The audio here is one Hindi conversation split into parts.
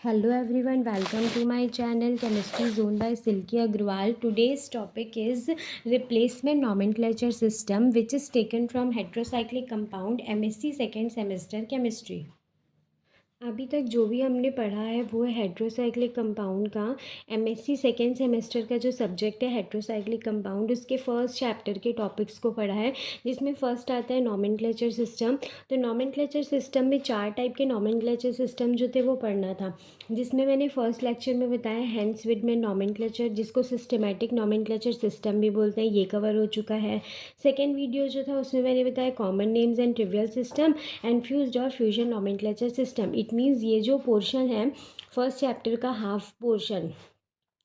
Hello everyone, welcome to my channel Chemistry Zone by Silky Agrawal. Today's topic is replacement nomenclature system, which is taken from heterocyclic compound MSc second semester chemistry. अभी तक जो भी हमने पढ़ा है वो है हेट्रोसाइक्लिक कंपाउंड का एमएससी सेकेंड सेमेस्टर का जो सब्जेक्ट है हेट्रोसाइक्लिक कंपाउंड, उसके फर्स्ट चैप्टर के टॉपिक्स को पढ़ा है, जिसमें फर्स्ट आता है नॉमेनक्लेचर सिस्टम। तो नॉमेनक्लेचर सिस्टम में 4 टाइप के नॉमेनक्लेचर सिस्टम जो थे वो पढ़ना था, जिसमें मैंने फर्स्ट लेक्चर में बताया हैंस विडमैन नॉमेनक्लेचर, जिसको सिस्टमेटिक नॉमेनक्लेचर सिस्टम भी बोलते हैं, ये कवर हो चुका है। सेकेंड वीडियो जो था उसमें मैंने बताया common names and trivial system and fused और fusion nomenclature system. It means ये जो पोर्शन है फर्स्ट चैप्टर का हाफ पोर्शन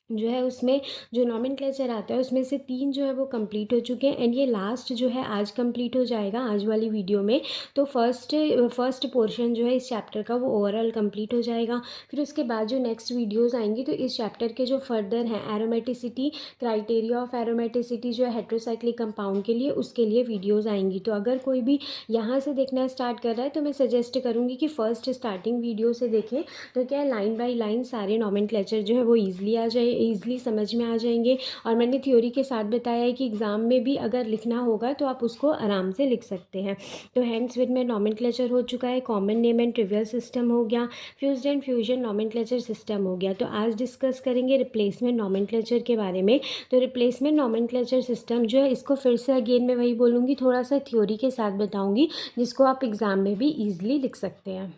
जो है उसमें जो नॉमेनक्लेचर आता है उसमें से 3 जो है वो कंप्लीट हो चुके हैं, एंड ये लास्ट जो है आज कंप्लीट हो जाएगा आज वाली वीडियो में। तो फर्स्ट पोर्शन जो है इस चैप्टर का वो ओवरऑल कंप्लीट हो जाएगा। फिर उसके बाद जो नेक्स्ट वीडियोस आएंगी तो इस चैप्टर के जो फर्दर हैं एरोमेटिसिटी, क्राइटेरिया ऑफ एरोमेटिसिटी जो है हेट्रोसाइक्लिक कंपाउंड के लिए, उसके लिए वीडियोज़ आएंगी। तो अगर कोई भी यहाँ से देखना स्टार्ट कर रहा है तो मैं सजेस्ट करूँगी कि फ़र्स्ट स्टार्टिंग वीडियो से देखें, तो क्या है लाइन बाय लाइन सारे नॉमेनक्लेचर जो है वो ईज़िली समझ में आ जाएंगे। और मैंने थ्योरी के साथ बताया है कि एग्ज़ाम में भी अगर लिखना होगा तो आप उसको आराम से लिख सकते हैं। तो हैंस विड में नॉमेनक्लेचर हो चुका है, common name and trivial system हो गया, fused and fusion nomenclature system हो गया। तो आज डिस्कस करेंगे रिप्लेसमेंट नॉमेनक्लेचर के बारे में। तो रिप्लेसमेंट नॉमेनक्लेचर सिस्टम जो है इसको फिर से अगेन मैं वही बोलूँगी, थोड़ा सा थ्योरी के साथ बताऊँगी, जिसको आप एग्ज़ाम में भी ईज़िली लिख सकते हैं।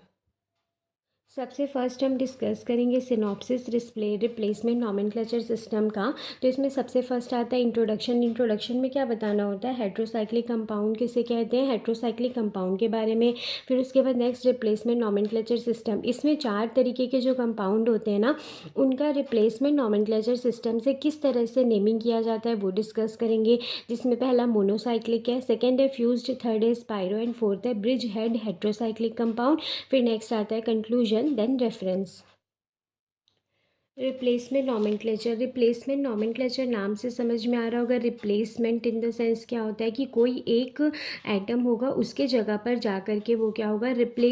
सबसे फर्स्ट हम डिस्कस करेंगे सिनॉप्सिस रिप्लेसमेंट नॉमेनक्लेचर सिस्टम का। तो इसमें सबसे फर्स्ट आता है इंट्रोडक्शन। इंट्रोडक्शन में क्या बताना होता है, हेट्रोसाइक्लिक कंपाउंड किसे कहते हैं, हेट्रोसाइक्लिक कंपाउंड के बारे में। फिर उसके बाद नेक्स्ट रिप्लेसमेंट नॉमेनक्लेचर सिस्टम। इसमें 4 तरीके के जो कंपाउंड होते हैं ना, उनका रिप्लेसमेंट नॉमेनक्लेचर सिस्टम से किस तरह से नेमिंग किया जाता है वो डिस्कस करेंगे, जिसमें पहला मोनोसाइक्लिक है, सेकेंड है फ्यूज्ड, थर्ड है स्पाइरो एंड फोर्थ है ब्रिज हेड हेट्रोसाइक्लिक कंपाउंड। फिर नेक्स्ट आता है conclusion then reference। Replacement nomenclature नाम से समझ में आ रहा होगा। रिप्लेसमेंट इन द सेंस क्या होता है कि कोई एक एटम होगा उसके जगह पर जा कर के वो क्या होगा,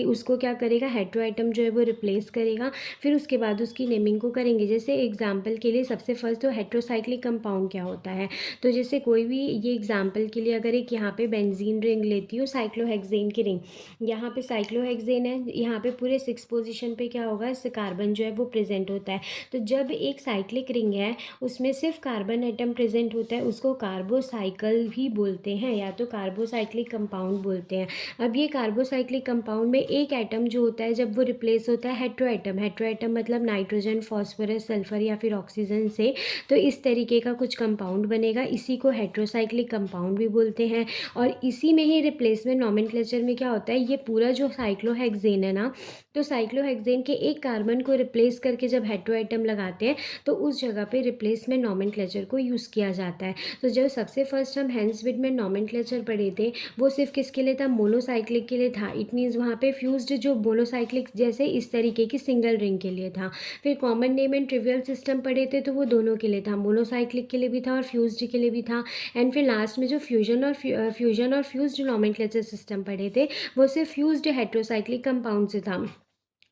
उसको क्या करेगा, हेट्रो एटम जो है वो रिप्लेस करेगा। फिर उसके बाद उसकी नेमिंग को करेंगे। जैसे एग्जांपल के लिए सबसे फर्स्ट तो हेट्रोसाइक्लिक कंपाउंड क्या होता है, तो जैसे कोई भी, ये एग्जांपल के लिए अगर एक यहाँ पे बेंजीन रिंग लेती हूँ, साइक्लोहेक्सेन की रिंग, यहाँ पे साइक्लोहेक्सेन है, यहाँ पे पूरे 6 पोजीशन पे क्या होगा, इससे कार्बन जो है वो प्रेजेंट होता है। तो जब एक साइक्लिक रिंग है उसमें सिर्फ कार्बन एटम प्रेजेंट होता है, उसको कार्बोसाइकिल भी बोलते हैं, या तो कार्बोसाइक्लिक कंपाउंड बोलते हैं। अब ये कार्बोसाइक्लिक कंपाउंड में एक एटम जो होता है जब वो रिप्लेस होता है हेट्रो एटम मतलब नाइट्रोजन, फॉस्फोरस, सल्फर या फिर ऑक्सीजन से, तो इस तरीके का कुछ कंपाउंड बनेगा, इसी को हेट्रोसाइक्लिक कंपाउंड भी बोलते हैं। और इसी में ही रिप्लेसमेंट नॉमेनक्लेचर में क्या होता है, ये पूरा जो साइक्लोहेक्सेन है ना, तो साइक्लोहेक्सेन के एक कार्बन को रिप्लेस करके जब हेट्रो एटम लगाते हैं तो उस जगह पे रिप्लेसमेंट नॉमेनक्लेचर को यूज़ किया जाता है। तो जो सबसे फर्स्ट हम हैंस विडमैन नॉमेनक्लेचर पढ़े थे वो सिर्फ किसके लिए था, मोनोसाइक्लिक के लिए था। इट मीन्स वहाँ पे फ्यूज्ड जो मोनोसाइक्लिक जैसे इस तरीके की सिंगल रिंग के लिए था। फिर common name and trivial system पढ़े थे तो वो दोनों के लिए था, मोनोसाइक्लिक के लिए भी था और फ्यूज्ड के लिए भी था। एंड फिर लास्ट में जो फ्यूजन और फ्यूज्ड नॉमेनक्लेचर सिस्टम पढ़े थे वो सिर्फ फ्यूज्ड हेट्रोसाइक्लिक कंपाउंड से था।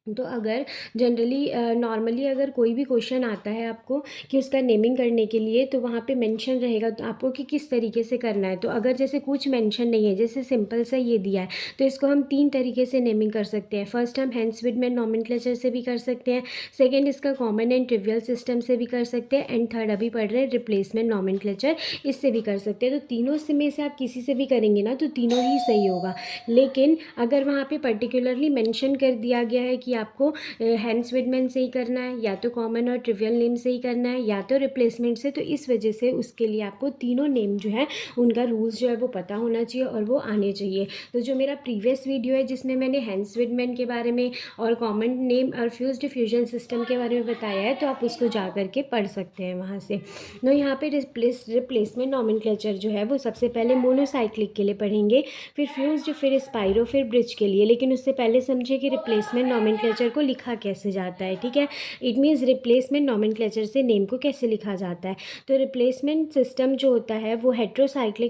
तो अगर जनरली नॉर्मली अगर कोई भी क्वेश्चन आता है आपको कि उसका नेमिंग करने के लिए, तो वहाँ पे मेंशन रहेगा तो आपको कि किस तरीके से करना है। तो अगर जैसे कुछ मेंशन नहीं है, जैसे सिंपल सा ये दिया है, तो इसको हम 3 तरीके से नेमिंग कर सकते हैं। फर्स्ट हम हैंस विडमैन नॉमेनक्लेचर से भी कर सकते हैं, सेकेंड इसका कॉमन एंड ट्रिवियल सिस्टम से भी कर सकते हैं, एंड थर्ड अभी पढ़ रहे हैं रिप्लेसमेंट नॉमेनक्लेचर, इससे भी कर सकते हैं। तो तीनों से में से आप किसी से भी करेंगे ना तो तीनों ही सही होगा। लेकिन अगर वहाँ पे पर्टिकुलरली मेंशन कर दिया गया है कि आपको हैंस विडमैन से ही करना है, या तो कॉमन और ट्रिवियल नेम से ही करना है, या तो रिप्लेसमेंट से, तो इस वजह से उसके लिए आपको तीनों नेम जो है उनका रूल्स जो है वो पता होना चाहिए और वो आने चाहिए। तो जो मेरा प्रीवियस वीडियो है जिसमें मैंने हैंस विडमैन के बारे में और कॉमन नेम और फ्यूज्ड फ्यूजन सिस्टम के बारे में बताया है, तो आप उसको जा करके पढ़ सकते हैं वहाँ से। तो यहाँ पे रिप्लेसमेंट नॉमेनक्लेचर जो है वो सबसे पहले मोनोसाइक्लिक के लिए पढ़ेंगे, फिर फ्यूज्ड, फिर स्पाइरो, फिर ब्रिज के लिए। लेकिन उससे पहले समझिए कि रिप्लेसमेंट नॉमेनक्लेचर नॉमेनक्लेचर को लिखा कैसे जाता है, ठीक है। इट मीन्स रिप्लेसमेंट नॉमेनक्लेचर से नेम को कैसे लिखा जाता है। तो रिप्लेसमेंट सिस्टम जो होता है वो हेट्रोसाइकिल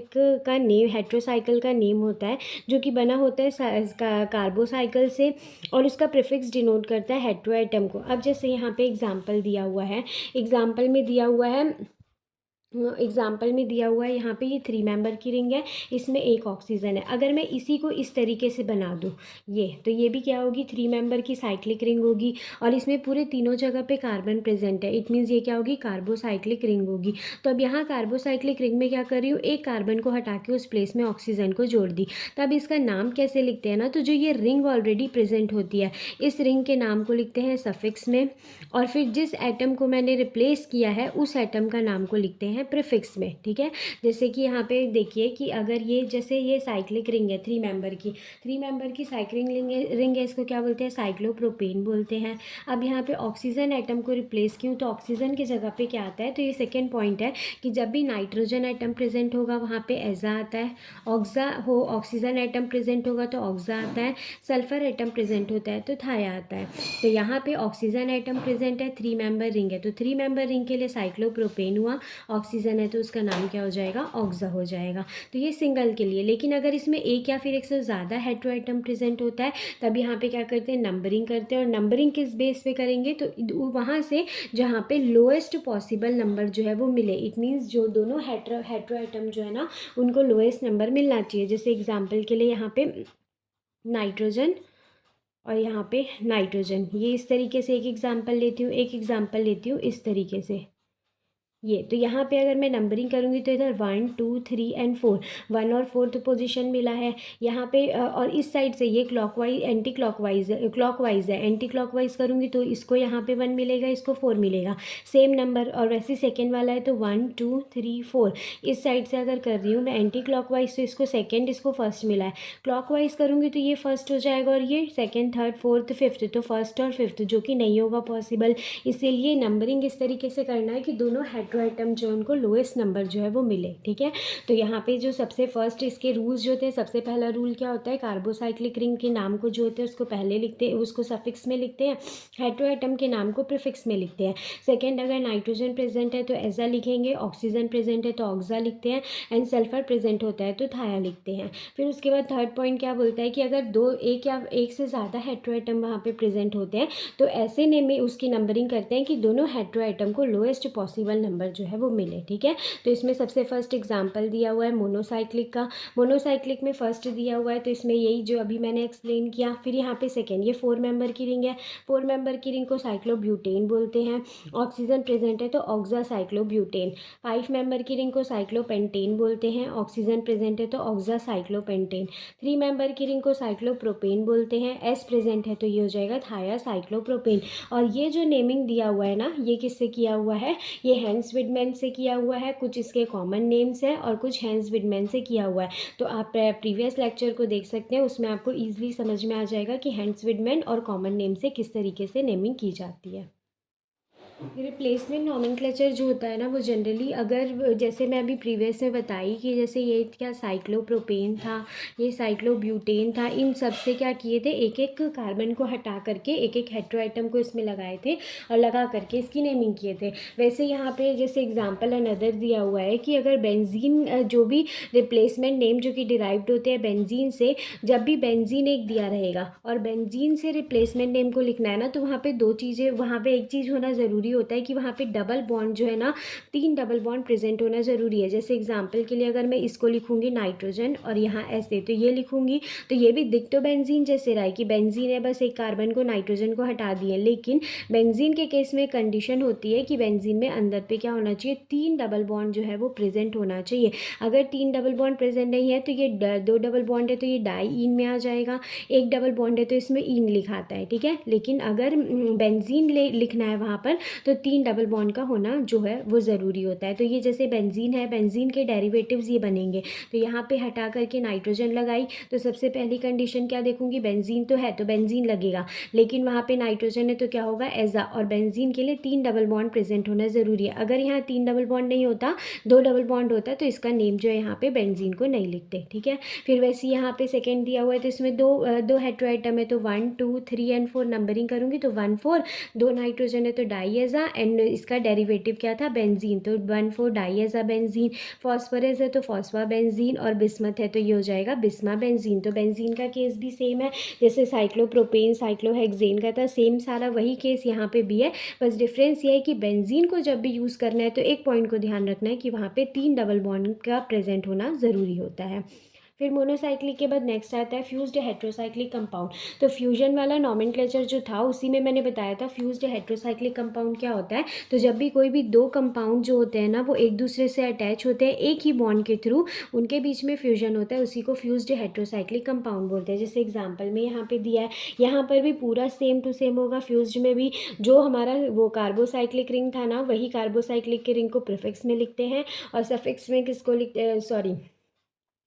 का नेम होता है, जो कि बना होता है कार्बोसाइकिल से, और उसका प्रीफिक्स डिनोट करता है हेट्रो एटम को। अब जैसे यहाँ पे एग्जांपल दिया हुआ है, यहाँ पे ये 3 मेंबर की रिंग है, इसमें एक ऑक्सीजन है। अगर मैं इसी को इस तरीके से बना दूँ, तो ये भी क्या होगी, 3 मेंबर की साइक्लिक रिंग होगी, और इसमें पूरे तीनों जगह पे कार्बन प्रेजेंट है। इट मीन्स ये क्या होगी, कार्बोसाइक्लिक रिंग होगी। तो अब यहाँ कार्बोसाइक्लिक रिंग में क्या कर रही हूँ, एक कार्बन को हटा के उस प्लेस में ऑक्सीजन को जोड़ दी। तब इसका नाम कैसे लिखते हैं ना, तो जो ये रिंग ऑलरेडी प्रेजेंट होती है, इस रिंग के नाम को लिखते हैं सफिक्स में, और फिर जिस एटम को मैंने रिप्लेस किया है उस एटम का नाम को लिखते हैं प्रीफिक्स में, ठीक है। जैसे कि यहाँ पे देखिए कि अगर ये साइक्लिक रिंग है 3 मेंबर की साइक्लिक रिंग है, इसको क्या बोलते हैं, साइक्लोप्रोपेन बोलते हैं। अब यहाँ पे ऑक्सीजन एटम को रिप्लेस क्यों, तो ऑक्सीजन की जगह पे क्या आता है, तो ये सेकेंड पॉइंट है कि जब भी नाइट्रोजन एटम प्रेजेंट होगा वहाँ पे एजा आता है, ऑक्सीजन एटम प्रेजेंट होगा तो ऑक्सा आता है, सल्फर एटम प्रेजेंट होता है तो थाया आता है। तो यहाँ पे ऑक्सीजन एटम प्रेजेंट है, 3 मेंबर रिंग है, तो 3 मेंबर रिंग के लिए साइक्लोप्रोपेन हुआ, ऑक्सीजन है तो उसका नाम क्या हो जाएगा, ऑक्सा हो जाएगा। तो ये सिंगल के लिए। लेकिन अगर इसमें एक या फिर एक से ज़्यादा हेट्रो एटम प्रेजेंट होता है, तब यहाँ पे क्या करते हैं, नंबरिंग करते हैं। और नंबरिंग किस बेस पे करेंगे, तो वहाँ से जहाँ पे लोएस्ट पॉसिबल नंबर जो है वो मिले। इट मीन्स जो दोनों हेट्रो एटम जो है ना, उनको लोएस्ट नंबर मिलना चाहिए। जैसे एग्जाम्पल के लिए यहाँ पे नाइट्रोजन और यहाँ पे नाइट्रोजन, ये इस तरीके से एक एग्जाम्पल लेती हूँ इस तरीके से। तो यहाँ पे अगर मैं नंबरिंग करूँगी तो इधर 1 2 3 एंड 4, 1 और 4th पोजीशन मिला है यहाँ पे। और इस साइड से ये क्लॉकवाइज एंटी क्लॉकवाइज है, एंटी क्लॉकवाइज करूँगी तो इसको यहाँ पे 1 मिलेगा, इसको 4 मिलेगा, सेम नंबर। और वैसे सेकेंड वाला है तो 1 2 3 4। इस साइड से अगर कर रही हूँ मैं एंटी क्लॉकवाइज तो इसको सेकेंड, इसको फर्स्ट मिला है। क्लॉकवाइज करूँगी तो ये फर्स्ट हो जाएगा, और ये सेकेंड, थर्ड, फोर्थ, फिफ्थ, तो फर्स्ट और फिफ्थ, जो कि नहीं होगा पॉसिबल। इसीलिए नंबरिंग इस तरीके से करना है कि दोनों हेट्रो आइटम जो है उनको लोएस्ट नंबर जो है वो मिले, ठीक है। तो यहाँ पे जो सबसे फर्स्ट इसके रूल्स जो थे, सबसे पहला रूल क्या होता है, कार्बोसाइक्लिक रिंग के नाम को जो होते हैं उसको पहले लिखते हैं, उसको सफिक्स में लिखते हैं, हेट्रो आइटम के नाम को प्रीफिक्स में लिखते हैं। सेकेंड, अगर नाइट्रोजन प्रेजेंट है तो एजा लिखेंगे, ऑक्सीजन प्रेजेंट है तो ऑक्सा लिखते हैं, एंड सल्फर प्रेजेंट होता है तो थाया लिखते हैं। फिर उसके बाद थर्ड पॉइंट क्या बोलता है कि अगर एक से ज़्यादा हेट्रो आइटम वहाँ पे प्रेजेंट होते हैं तो ऐसे नेम में उसकी नंबरिंग करते हैं कि दोनों हेट्रो आइटम को लोएस्ट पॉसिबल नंबर जो है वो मिले, ठीक है। तो इसमें सबसे फर्स्ट एग्जांपल दिया हुआ है मोनोसाइक्लिक का। मोनोसाइक्लिक में फर्स्ट दिया हुआ है तो इसमें यही जो अभी मैंने एक्सप्लेन किया। फिर यहाँ पे सेकेंड, ये 4 मेंबर की रिंग है, 4 मेंबर की रिंग को साइक्लोब्यूटेन बोलते हैं, ऑक्सीजन प्रेजेंट है तो ऑक्सा साइक्लोब्यूटेन। 5 मेंबर की रिंग को साइक्लोपेंटेन बोलते हैं, ऑक्सीजन प्रेजेंट है तो ऑक्सा साइक्लोपेंटेन। 3 मेंबर की रिंग को साइक्लोप्रोपेन बोलते हैं, एस प्रेजेंट है तो ये हो जाएगा थाया साइक्लोप्रोपेन। और ये जो नेमिंग दिया हुआ है ना, ये किससे किया हुआ है, ये हैंस विडमैन से किया हुआ है। कुछ इसके कॉमन नेम्स हैं और कुछ हैंस विडमैन से किया हुआ है। तो आप प्रीवियस लेक्चर को देख सकते हैं, उसमें आपको ईजिली समझ में आ जाएगा कि हैंस विडमैन और कॉमन नेम से किस तरीके से नेमिंग की जाती है। रिप्लेसमेंट नॉमेनक्लेचर जो होता है ना, वो जनरली अगर जैसे मैं अभी प्रीवियस में बताई कि जैसे ये क्या साइक्लोप्रोपेन था, ये साइक्लोब्यूटेन था, इन सब से क्या किए थे, एक एक कार्बन को हटा करके एक एक हेट्रो आइटम को इसमें लगाए थे और लगा करके इसकी नेमिंग किए थे। वैसे यहाँ पे जैसे एग्जांपल अनदर दिया हुआ है कि अगर बेंजीन, जो भी रिप्लेसमेंट नेम जो कि डिराइव्ड होते हैं बेंजीन से, जब भी बेंजीन एक दिया रहेगा और बेंजीन से रिप्लेसमेंट नेम को लिखना है ना, तो वहाँ पे दो चीज़ें, वहाँ पे एक चीज़ होना ज़रूरी होता है कि वहाँ पे डबल बॉन्ड जो है ना, 3 डबल बॉन्ड प्रेजेंट होना ज़रूरी है। जैसे एग्जांपल के लिए अगर मैं इसको लिखूंगी नाइट्रोजन और यहाँ ऐसे, तो ये लिखूंगी तो ये भी दिख तो बेंजीन जैसे रहा है कि बेंजीन है, बस एक कार्बन को नाइट्रोजन को हटा दिए। लेकिन बेंजीन के केस में कंडीशन होती है कि बेंजीन में अंदर पे क्या होना चाहिए, 3 डबल बॉन्ड जो है वो प्रेजेंट होना चाहिए। अगर 3 डबल बॉन्ड प्रेजेंट नहीं है तो ये 2 डबल बॉन्ड है तो ये डाई इन में आ जाएगा, एक डबल बॉन्ड है तो इसमें इन लिखाता है, ठीक है। लेकिन अगर बेंजीन लिखना है वहाँ पर तो 3 डबल बॉन्ड का होना जो है वो ज़रूरी होता है। तो ये जैसे बेंजीन है, बेंजीन के डेरिवेटिव्स ये बनेंगे, तो यहाँ पे हटा करके नाइट्रोजन लगाई, तो सबसे पहली कंडीशन क्या देखूँगी, बेंजीन तो है तो बेंजीन लगेगा, लेकिन वहाँ पे नाइट्रोजन है तो क्या होगा, एज़ा। और बेंजीन के लिए 3 डबल बॉन्ड प्रेजेंट होना ज़रूरी है। अगर यहाँ 3 डबल बॉन्ड नहीं होता, 2 डबल बॉन्ड होता, तो इसका नेम जो है यहाँ पे बेंजीन को नहीं लिखते, ठीक है। फिर वैसे यहाँ पे सेकेंड दिया हुआ है, तो इसमें दो हेटेरो आइटम है, तो 1 2 3 एंड 4 नंबरिंग करूँगी तो 1 4, 2 नाइट्रोजन है तो डाईएज़ा, एंड इसका डेरिवेटिव क्या था, बेंजीन, तो 1 4 डाईएज़ा बेंजीन। फॉस्फोरस है तो फॉस्फा बेंजीन, और बिस्मथ है तो ये हो जाएगा बिस्मा बेंजीन। तो बेंजीन का केस भी सेम है जैसे साइक्लोप्रोपेन साइक्लोहेक्सेन का था, सेम सारा वही केस यहाँ पे भी है। बस डिफरेंस ये है कि बेंजीन को जब भी यूज़ करना है तो एक पॉइंट को ध्यान रखना है कि वहाँ पे 3 डबल बॉन्ड का प्रेजेंट होना ज़रूरी होता है। फिर मोनोसाइक्लिक के बाद नेक्स्ट आता है फ्यूज्ड हेट्रोसाइक्लिक कंपाउंड। तो फ्यूजन वाला नॉमेनक्लेचर जो था उसी में मैंने बताया था फ्यूज्ड हेट्रोसाइक्लिक कंपाउंड क्या होता है। तो जब भी कोई भी दो कंपाउंड जो होते हैं ना वो एक दूसरे से अटैच होते हैं एक ही बॉन्ड के थ्रू, उनके बीच में फ्यूजन होता है, उसी को फ्यूज्ड हेट्रोसाइक्लिक कंपाउंड बोलते हैं। जैसे एग्जाम्पल में यहाँ पे दिया है, यहाँ पर भी पूरा सेम टू सेम होगा। फ्यूज्ड में भी जो हमारा वो कार्बोसाइक्लिक रिंग था ना, वही कार्बोसाइक्लिक के रिंग को प्रीफिक्स में लिखते हैं, और सफिक्स में किसको लिखते, सॉरी,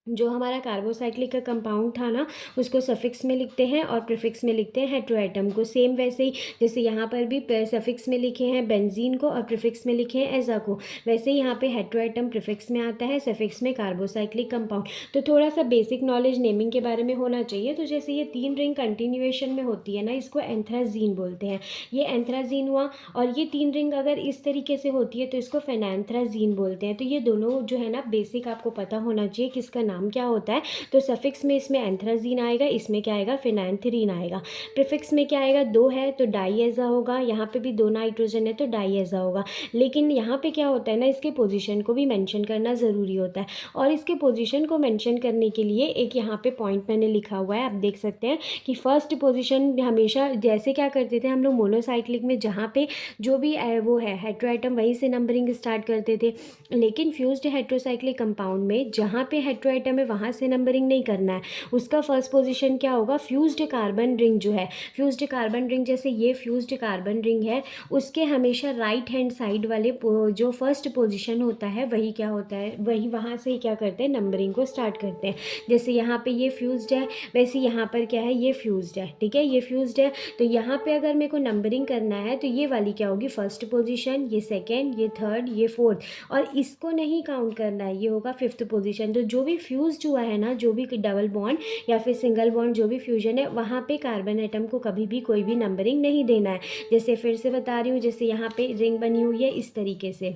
जो हमारा कार्बोसाइक्लिक का कंपाउंड था ना उसको सफिक्स में लिखते हैं और प्रीफिक्स में लिखते हैं हेट्रोएटम को। सेम वैसे ही जैसे यहाँ पर भी सफिक्स में लिखे हैं बेंजीन को और प्रीफिक्स में लिखे हैं एजा को, वैसे ही यहाँ पे हेट्रोएटम प्रीफिक्स में आता है, सफिक्स में कार्बोसाइक्लिक कंपाउंड। तो थोड़ा सा बेसिक नॉलेज नेमिंग के बारे में होना चाहिए। तो जैसे ये 3 रिंग कंटिन्यूएशन में होती है ना, इसको एंथ्राजीन बोलते हैं। ये एंथ्राजीन हुआ, और ये 3 रिंग अगर इस तरीके से होती है तो इसको फेनैंथ्राजीन बोलते हैं। तो ये दोनों जो है ना बेसिक आपको पता होना चाहिए किसका नाम क्या होता है। तो सफिक्स में इसमें एंथ्राजीन आएगा, इसमें क्या आएगा, फिनैंथ्रीन आएगा। प्रीफिक्स में क्या आएगा, 2 है तो डाईएजा होगा, यहाँ पे भी 2 नाइट्रोजन है तो डाईएजा होगा। लेकिन यहाँ पे क्या होता है ना, इसके पोजीशन को भी मेंशन करना ज़रूरी होता है, और इसके पोजीशन को मेंशन करने के लिए एक यहाँ पे पॉइंट मैंने लिखा हुआ है, आप देख सकते हैं कि फर्स्ट पोजीशन हमेशा जैसे क्या करते थे हम लोग मोनोसाइक्लिक में, जहाँ पे जो भी वो है हेट्रोएटम वहीं से नंबरिंग स्टार्ट करते थे। लेकिन फ्यूज्ड हेट्रोसाइक्लिक कंपाउंड में जहाँ पे हेट्रोएटम है वहाँ से नंबरिंग नहीं करना है, उसका फर्स्ट पोजीशन क्या होगा, फ्यूज्ड कार्बन रिंग जो है, फ्यूज्ड कार्बन रिंग, जैसे ये फ्यूज्ड कार्बन रिंग है, उसके हमेशा राइट हैंड साइड वाले जो फर्स्ट पोजीशन होता है वही क्या होता है, वही वहाँ से ही क्या करते हैं, नंबरिंग को स्टार्ट करते हैं। जैसे यहाँ पे ये फ्यूज्ड है, वैसे यहाँ पर क्या है, ये फ्यूज्ड है, ठीक है, ये फ्यूज्ड है। तो यहाँ पे अगर मेरे को नंबरिंग करना है तो ये वाली क्या होगी, फर्स्ट पोजीशन, ये सेकेंड, ये थर्ड, ये फोर्थ, और इसको नहीं काउंट करना है, ये होगा फिफ्थ पोजीशन। तो जो भी फ्यूज्ड हुआ है ना, जो भी डबल बॉन्ड या फिर सिंगल बॉन्ड जो भी फ्यूजन है, वहाँ पे कार्बन एटम को कभी भी कोई भी नंबरिंग नहीं देना है। जैसे फिर से बता रही हूँ, जैसे यहाँ पे रिंग बनी हुई है इस तरीके से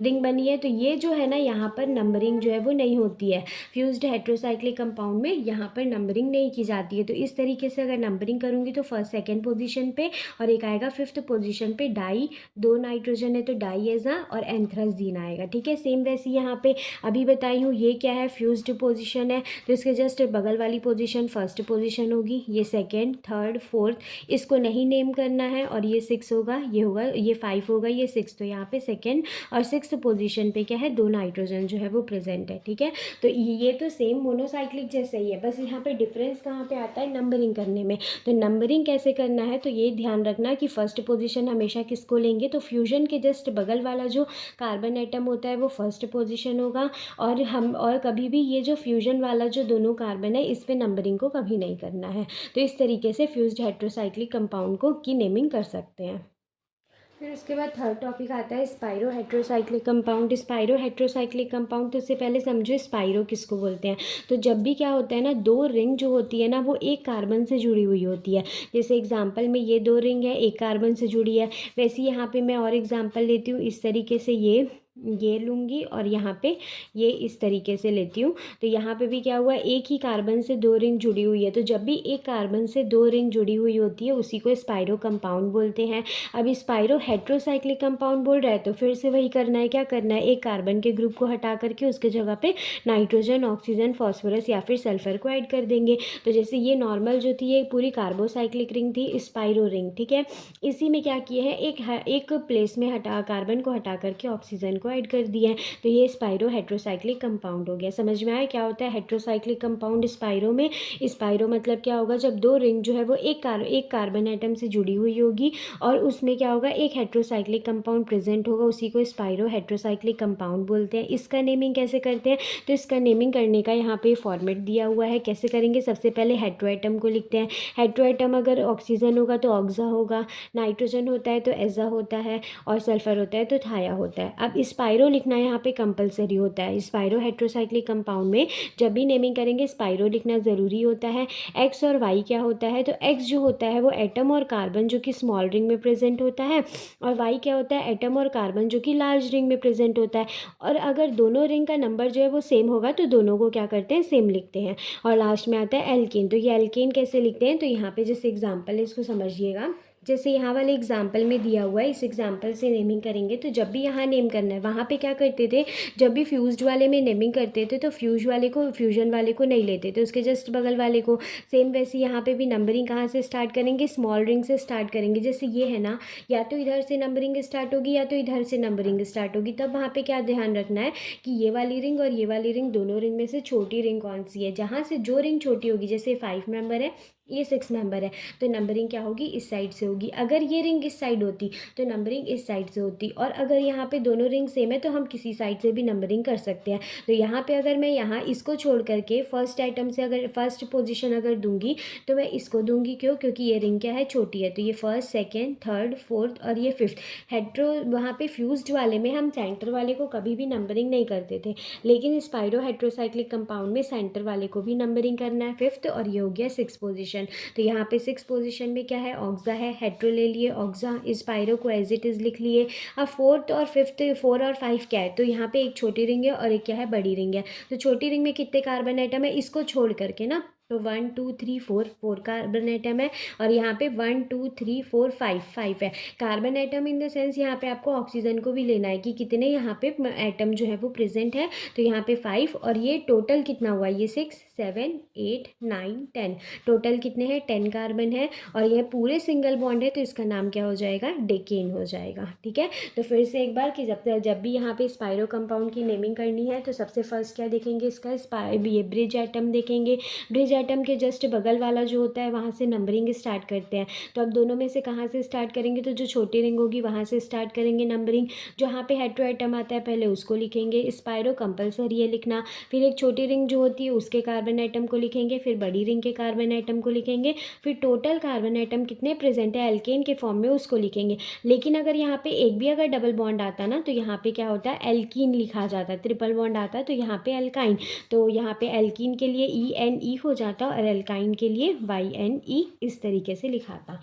रिंग बनी है, तो ये जो है ना यहाँ पर नंबरिंग जो है वो नहीं होती है। फ्यूज्ड हेट्रोसाइक्लिक कंपाउंड में यहाँ पर नंबरिंग नहीं की जाती है। तो इस तरीके से अगर नंबरिंग करूँगी तो फर्स्ट सेकेंड पोजीशन पे, और एक आएगा फिफ्थ पोजीशन पे डाई, 2 नाइट्रोजन है तो डाईएजा और एंथ्राजीन आएगा, ठीक है। सेम वैसे यहाँ पे अभी बताई हूँ, ये क्या है, फ्यूज्ड पोजीशन है, तो इसके जस्ट बगल वाली पोजीशन फर्स्ट पोजीशन होगी, ये सेकेंड, थर्ड, फोर्थ, इसको नहीं नेम करना है, और ये 6 होगा, ये 5 होगा, ये 6, तो यहाँ पे सेकेंड और 6 पोजीशन पे क्या है, 2 नाइट्रोजन जो है वो प्रेजेंट है, ठीक है। तो ये तो सेम मोनोसाइक्लिक जैसा ही है, बस यहाँ पे डिफरेंस कहाँ पे आता है, नंबरिंग करने में। तो नंबरिंग कैसे करना है, तो ये ध्यान रखना कि फर्स्ट पोजीशन हमेशा किसको लेंगे, तो फ्यूजन के जस्ट बगल वाला जो कार्बन एटम होता है वो फर्स्ट पोजीशन होगा, और कभी भी ये जो फ्यूजन वाला जो दोनों कार्बन है इस पे नंबरिंग को कभी नहीं करना है। तो इस तरीके से फ्यूज्ड हेट्रोसाइक्लिक कंपाउंड को की नेमिंग कर सकते हैं। फिर उसके बाद थर्ड टॉपिक आता है spiro heterocyclic compound. Spiro heterocyclic compound, तो उससे पहले समझो स्पाइरो किसको बोलते हैं। तो जब भी क्या होता है ना, 2 रिंग जो होती है ना वो एक कार्बन से जुड़ी हुई होती है। जैसे एग्जांपल में ये 2 रिंग है, एक कार्बन से जुड़ी है, वैसे यहाँ पे मैं और एग्जांपल लेती हूँ, इस तरीके से ये लूँगी, और यहाँ पे ये इस तरीके से लेती हूँ। तो यहाँ पे भी क्या हुआ, एक ही कार्बन से 2 रिंग जुड़ी हुई है। तो जब भी एक कार्बन से 2 रिंग जुड़ी हुई होती है उसी को स्पाइरो कंपाउंड बोलते हैं। अब स्पाइरो हेट्रोसाइक्लिक कंपाउंड बोल रहा है तो फिर से वही करना है, क्या करना है, एक कार्बन के ग्रुप को हटा करके उसके जगह पे नाइट्रोजन, ऑक्सीजन, फॉस्फोरस या फिर सल्फर को ऐड कर देंगे। तो जैसे ये नॉर्मल जो थी ये पूरी कार्बोसाइक्लिक रिंग थी, स्पाइरो रिंग, ठीक है। इसी में क्या किए हैं, एक प्लेस में कार्बन को हटा करके ऑक्सीजन को को ऐड कर दिया है, तो ये स्पाइरो हेट्रोसाइक्लिक कंपाउंड हो गया। समझ में आया क्या होता है हेट्रोसाइक्लिक कंपाउंड स्पाइरो में? स्पाइरो मतलब क्या होगा, जब दो रिंग जो है वो एक कार्बन एटम से जुड़ी हुई होगी और उसमें क्या होगा, एक हेट्रोसाइक्लिक कंपाउंड प्रेजेंट होगा, उसी को स्पाइरो हेट्रोसाइक्लिक कंपाउंड बोलते हैं। इसका नेमिंग कैसे करते हैं, तो इसका नेमिंग करने का यहाँ पे फॉर्मेट दिया हुआ है। कैसे करेंगे, सबसे पहले हेट्रो एटम को लिखते हैं। हेट्रो एटम अगर ऑक्सीजन होगा तो ऑक्सा होगा, नाइट्रोजन होता है तो एजा होता है, और सल्फर होता है तो थाया होता है। अब स्पाइरो लिखना यहाँ पे कंपलसरी होता है। स्पाइरो हेट्रोसाइक्लिक कंपाउंड में जब भी नेमिंग करेंगे स्पाइरो लिखना ज़रूरी होता है। एक्स और वाई क्या होता है, तो एक्स जो होता है वो एटम और कार्बन जो कि स्मॉल रिंग में प्रेजेंट होता है, और वाई क्या होता है, एटम और कार्बन जो कि लार्ज रिंग में प्रेजेंट होता है। और अगर दोनों रिंग का नंबर जो है वो सेम होगा तो दोनों को क्या करते हैं, सेम लिखते हैं। और लास्ट में आता है एल्केन। तो ये एल्केन कैसे लिखते हैं, तो यहाँ पे जैसे एग्जाम्पल है इसको समझिएगा। जैसे यहाँ वाले एग्जाम्पल में दिया हुआ है, इस एग्जाम्पल से नेमिंग करेंगे। तो जब भी यहाँ नेम करना है, वहाँ पे क्या करते थे, जब भी फ्यूज्ड वाले में नेमिंग करते थे तो फ्यूजन वाले को नहीं लेते थे, उसके जस्ट बगल वाले को। सेम वैसे यहाँ पे भी नंबरिंग कहाँ से स्टार्ट करेंगे, स्मॉल रिंग से स्टार्ट करेंगे। जैसे ये है ना, या तो इधर से नंबरिंग स्टार्ट होगी या तो इधर से नंबरिंग स्टार्ट होगी। तब वहाँ पे क्या ध्यान रखना है कि ये वाली रिंग और ये वाली रिंग, दोनों रिंग में से छोटी रिंग कौन सी है। जहाँ से जो रिंग छोटी होगी, जैसे 5 मेंबर है, ये 6 मेंबर है, तो नंबरिंग क्या होगी, इस साइड से होगी। अगर ये रिंग इस साइड होती तो नंबरिंग इस साइड से होती। और अगर यहाँ पे दोनों रिंग सेम है तो हम किसी साइड से भी नंबरिंग कर सकते हैं। तो यहाँ पे अगर मैं यहाँ इसको छोड़ करके फर्स्ट आइटम से अगर फर्स्ट पोजीशन अगर दूंगी तो मैं इसको दूंगी, क्यों, क्योंकि ये रिंग क्या है, छोटी है। तो ये फर्स्ट, सेकेंड, थर्ड, फोर्थ और ये फिफ्थ। हेट्रो वहाँ पे फ्यूज्ड वाले में हम सेंटर वाले को कभी भी नंबरिंग नहीं करते थे, लेकिन स्पाइरो हेट्रोसाइक्लिक कंपाउंड में सेंटर वाले को भी नंबरिंग करना है, फिफ्थ। और ये हो गया 6 पोजीशन। तो यहाँ पे 6 पोजीशन में क्या है, ऑक्सा है। हेट्रो ले लिए, ऑक्सा, स्पाइरो को एज इट इज़ लिख लिए। अब फोर्थ और फिफ्थ, 4 और 5 क्या है, तो यहाँ पे एक छोटी रिंग है और एक क्या है, बड़ी रिंग है। तो छोटी रिंग में कितने कार्बन आइटम है, इसको छोड़ करके ना, तो 1 2 3 4 4 कार्बन आइटम है। और यहाँ पे 1 2 3 4 5 5 है carbon atom. In the sense यहाँ पे आपको ऑक्सीजन को भी लेना है कि कितने यहाँ पे एटम जो है वो प्रेजेंट है। तो यहाँ पे 5, और ये टोटल कितना हुआ, ये 6 7 8 9 10, टोटल कितने हैं, 10 कार्बन है। और यह पूरे सिंगल बॉन्ड है तो इसका नाम क्या हो जाएगा, डेकेन हो जाएगा। ठीक है, तो फिर से एक बार कि जब भी यहाँ पे स्पाइरो कंपाउंड की नेमिंग करनी है तो सबसे फर्स्ट क्या देखेंगे, इसका ये ब्रिज एटम देखेंगे। ब्रिज एटम के जस्ट बगल वाला जो होता है वहाँ से नंबरिंग स्टार्ट करते हैं। तो अब दोनों में से कहाँ से स्टार्ट करेंगे, तो जो छोटी रिंग होगी वहाँ से स्टार्ट करेंगे नंबरिंग। जहाँ पे हेट्रो एटम आता है पहले उसको लिखेंगे, स्पाइरो कंपलसरी है लिखना। फिर एक छोटी रिंग जो होती है उसके कार्बन आइटम को लिखेंगे, फिर बड़ी रिंग के कार्बन आइटम को लिखेंगे, फिर टोटल कार्बन आइटम कितने प्रेजेंट है एल्केन के फॉर्म में उसको लिखेंगे। लेकिन अगर यहाँ पे एक भी अगर डबल बॉन्ड आता ना तो यहाँ पे क्या होता है, एल्कीन लिखा जाता है। ट्रिपल बॉन्ड आता है तो यहाँ पे एल्काइन। तो यहाँ पे एल्कीन के लिए ENE हो जाता और एल्काइन के लिए YNE इस तरीके से लिखाता।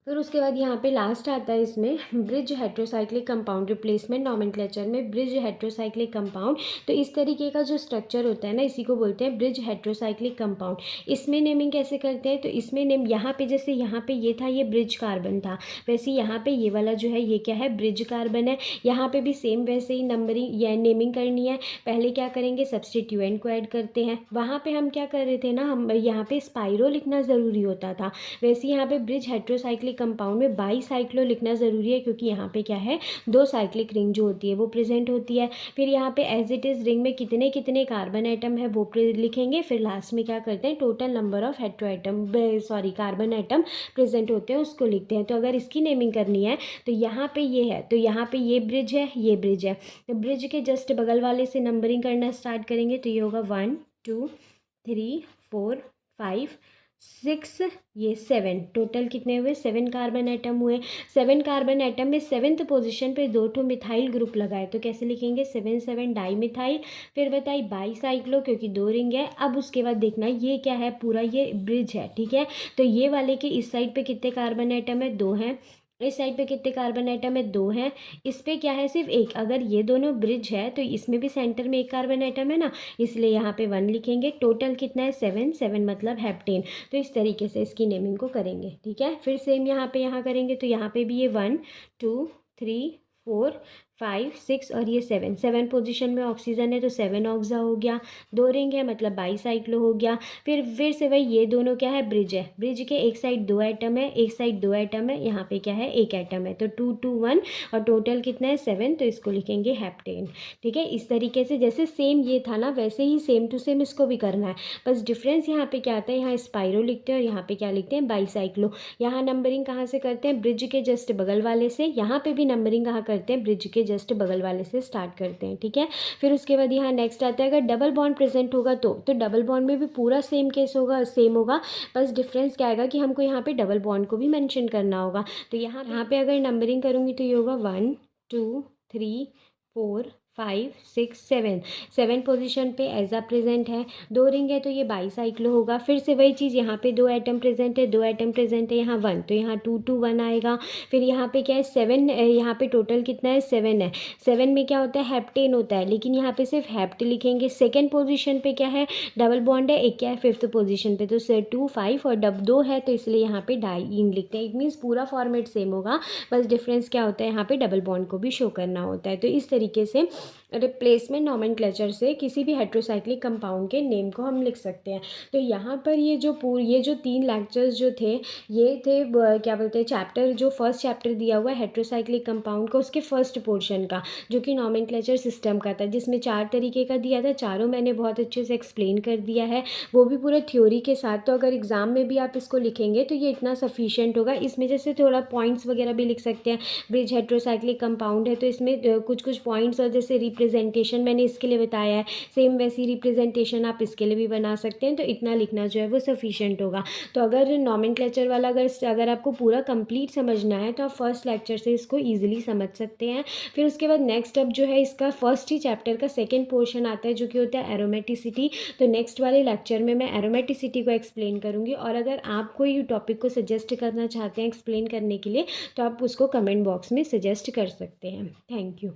फिर उसके बाद यहाँ पे लास्ट आता है इसमें bridge heterocyclic compound, replacement nomenclature में ब्रिज हेट्रोसाइक्लिक कंपाउंड। तो इस तरीके का जो स्ट्रक्चर होता है ना, इसी को बोलते हैं ब्रिज हेट्रोसाइक्लिक कंपाउंड। इसमें नेमिंग कैसे करते हैं, तो इसमें नेम यहाँ पे जैसे यहाँ पे ये था, ये ब्रिज कार्बन था, वैसे यहाँ पे ये वाला जो है ये क्या है, ब्रिज कार्बन है। यहाँ पे भी सेम वैसे ही नंबरिंग या नेमिंग करनी है। पहले क्या करेंगे, सब्सटीट्यूएंट को ऐड करते हैं। वहाँ पे हम क्या कर रहे थे ना, हम यहाँ पे स्पाइरो लिखना ज़रूरी होता था, वैसे यहाँ पे ब्रिज हेट्रोसाइक्लिक कंपाउंड में बाईसाइक्लो लिखना ज़रूरी है, क्योंकि यहाँ पे क्या है, 2 साइक्लिक रिंग जो होती है वो प्रेजेंट होती है। फिर यहाँ पे एज इट इज़ रिंग में कितने कितने कार्बन आइटम है वो लिखेंगे। फिर लास्ट में क्या करते हैं, total number of hetero item carbon atom present होते हैं उसको लिखते हैं। तो अगर इसकी नेमिंग करनी है तो यहाँ पे ये है, तो यहाँ पे ये ब्रिज है, ये ब्रिज है, तो ब्रिज के जस्ट बगल वाले से नंबरिंग करना स्टार्ट करेंगे। तो ये होगा 1 2 3 4 5 6, ये 7, टोटल कितने हुए, 7 कार्बन आइटम हुए। 7 कार्बन आइटम में 7th पोजीशन पे 2 मिथाइल ग्रुप लगाए, तो कैसे लिखेंगे, 7 7 डाई मिथाइल। फिर बताइए बाईसाइक्लो, क्योंकि 2 रिंग है। अब उसके बाद देखना ये क्या है, पूरा ये ब्रिज है। ठीक है, तो ये वाले के इस साइड पे कितने कार्बन आइटम है, 2 हैं। इस साइड पे कितने कार्बन आइटम है, 2 हैं। इस पे क्या है, सिर्फ एक। अगर ये दोनों ब्रिज है तो इसमें भी सेंटर में एक कार्बन आइटम है ना, इसलिए यहाँ पे 1 लिखेंगे। टोटल कितना है, 7 7 मतलब हेप्टेन। तो इस तरीके से इसकी नेमिंग को करेंगे। ठीक है, फिर सेम यहाँ पे यहाँ करेंगे, तो यहाँ पे भी ये 1 2 3 4 5 6 और ये 7 7 पोजीशन में ऑक्सीजन है तो 7 ऑक्सा हो गया। 2 रिंग है मतलब बाईसाइक्लो हो गया। फिर से वही, ये दोनों क्या है, ब्रिज है। ब्रिज के एक साइड 2 एटम है, एक साइड 2 एटम है, यहाँ पे क्या है, 1 एटम है। तो 2 2 1 और टोटल कितना है 7, तो इसको लिखेंगे हेप्टेन। ठीक है, इस तरीके से जैसे सेम ये था ना वैसे ही सेम टू सेम इसको भी करना है। बस डिफरेंस यहाँ पे क्या आता है, यहाँ स्पाइरो लिखते हैं और यहाँ पे क्या लिखते हैं, बाईसाइक्लो। यहाँ नंबरिंग कहाँ से करते हैं, ब्रिज के जस्ट बगल वाले से। यहाँ पे भी नंबरिंग कहाँ करते हैं, ब्रिज के जस्ट बगल वाले से स्टार्ट करते हैं। ठीक है, फिर उसके बाद यहाँ नेक्स्ट आता है, अगर डबल बॉन्ड प्रेजेंट होगा तो डबल बॉन्ड में भी पूरा सेम केस होगा, सेम होगा। बस डिफरेंस क्या आएगा कि हमको यहाँ पे डबल बॉन्ड को भी मेंशन करना होगा। तो यहाँ पे अगर नंबरिंग करूँगी तो ये होगा 1 2 3 4 5 6 7 7 पोजीशन पे एजा प्रेजेंट है। 2 रिंग है तो ये बाईसाइक्लो होगा। फिर से वही चीज़, यहाँ पे 2 एटम प्रेजेंट है, 2 एटम प्रेजेंट है, यहाँ 1 तो यहाँ 2 2 1 आएगा। फिर यहाँ पे क्या है 7, यहाँ पे टोटल कितना है 7 है। 7 में क्या होता है, हेप्टेन होता है, लेकिन यहाँ पे सिर्फ हेप्ट लिखेंगे। सेकेंड पोजिशन पे क्या है, डबल बॉन्ड है, एक क्या है फिफ्थ पोजिशन पे, तो 2 5 और 2 है तो इसलिए यहाँ पे डाईन लिखते हैं। इट मीन्स पूरा फॉर्मेट सेम होगा, बस डिफरेंस क्या होता है, यहाँ पे डबल बॉन्ड को भी शो करना होता है। तो इस तरीके से रिप्लेसमेंट नॉमेनक्लेचर से किसी भी हेट्रोसाइक्लिक कंपाउंड के नेम को हम लिख सकते हैं। तो यहाँ पर ये जो 3 लेक्चर्स जो थे, ये थे क्या बोलते हैं, चैप्टर, जो फर्स्ट चैप्टर दिया हुआ है हेट्रोसाइक्लिक कंपाउंड का, उसके फर्स्ट पोर्शन का, जो कि नॉमेनक्लेचर सिस्टम का था, जिसमें 4 तरीके का दिया था। चारों मैंने बहुत अच्छे से एक्सप्लेन कर दिया है, वो भी पूरे थ्योरी के साथ। तो अगर एग्ज़ाम में भी आप इसको लिखेंगे तो ये इतना सफिशिएंट होगा। इसमें जैसे थोड़ा पॉइंट्स वगैरह भी लिख सकते हैं। ब्रिज हेट्रोसाइक्लिक कंपाउंड है तो इसमें कुछ कुछ पॉइंट्स और जैसे रिप्रेजेंटेशन मैंने इसके लिए बताया है, सेम वैसी रिप्रेजेंटेशन आप इसके लिए भी बना सकते हैं। तो इतना लिखना जो है वो सफिशिएंट होगा। तो अगर नॉमेनक्लेचर वाला अगर आपको पूरा कंप्लीट समझना है तो आप फर्स्ट लेक्चर से इसको ईजिली समझ सकते हैं। फिर उसके बाद नेक्स्ट अब जो है इसका फर्स्ट ही चैप्टर का सेकेंड पोर्शन आता है, जो कि होता है एरोमेटिसिटी। तो नेक्स्ट वाले लेक्चर में मैं एरोमेटिसिटी को एक्सप्लेन करूँगी। और अगर आप कोई टॉपिक को सजेस्ट करना चाहते हैं एक्सप्लेन करने के लिए, तो आप उसको कमेंट बॉक्स में सजेस्ट कर सकते हैं। Thank you.